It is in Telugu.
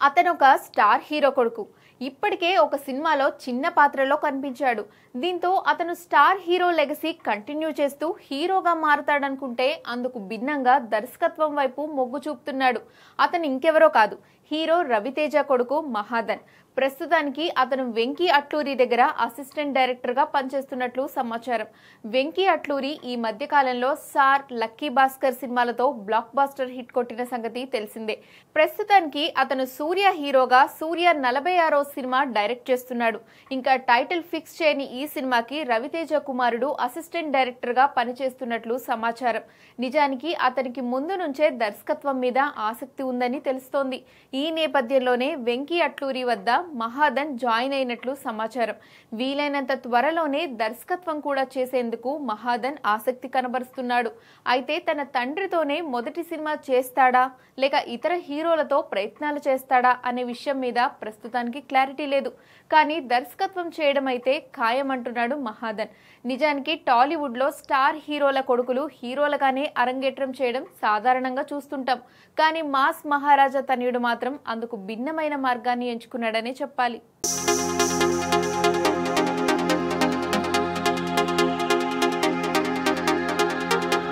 అతను ఒక స్టార్ హీరో కొడుకు. ఇప్పటికే ఒక సినిమాలో చిన్న పాత్రలో కనిపించాడు. దీంతో అతను స్టార్ హీరో లెగసీ కంటిన్యూ చేస్తూ హీరోగా మారతాడనుకుంటే అందుకు భిన్నంగా దర్శకత్వం వైపు మొగ్గు చూపుతున్నాడు. అతను ఇంకెవరో కాదు, హీరో రవితేజ కొడుకు మహాదన్. ప్రస్తుతానికి అతను వెంకీ అట్లూరి దగ్గర అసిస్టెంట్ డైరెక్టర్ గా పనిచేస్తున్నట్లు సమాచారం. వెంకీ అట్లూరి ఈ మధ్య కాలంలో సార్, లక్కీ భాస్కర్ సినిమాలతో బ్లాక్ బాస్టర్ హిట్ కొట్టిన సంగతి తెలిసిందే. ప్రస్తుతానికి అతను సూర్య హీరోగా సూర్య 46వ సినిమా డైరెక్ట్ చేస్తున్నాడు. ఇంకా టైటిల్ ఫిక్స్ చేయని ఈ సినిమాకి రవితేజ కుమారుడు అసిస్టెంట్ డైరెక్టర్ గా పనిచేస్తున్నట్లు సమాచారం. నిజానికి అతనికి ముందు నుంచే దర్శకత్వం మీద ఆసక్తి ఉందని తెలుస్తోంది. ఈ నేపథ్యంలోనే వెంకీ అట్లూరి వద్ద మహాదన్ జాయిన్ అయినట్లు సమాచారం. వీలైనంత త్వరలోనే దర్శకత్వం కూడా చేసేందుకు మహాదన్ ఆసక్తి కనబరుస్తున్నాడు. అయితే తన తండ్రితోనే మొదటి సినిమా చేస్తాడా లేక ఇతర హీరోలతో ప్రయత్నాలు చేస్తాడా అనే విషయం మీద ప్రస్తుతానికి క్లారిటీ లేదు. కానీ దర్శకత్వం చేయడం అయితే ఖాయమంటున్నాడు మహాదన్. నిజానికి టాలీవుడ్ లో స్టార్ హీరోల కొడుకులు హీరోలుగానే అరంగేట్రం చేయడం సాధారణంగా చూస్తుంటాం. కానీ మాస్ మహారాజా తనయుడు మాత్రం అందుకు భిన్నమైన మార్గాన్ని ఎంచుకున్నాడనే చెప్పాలి.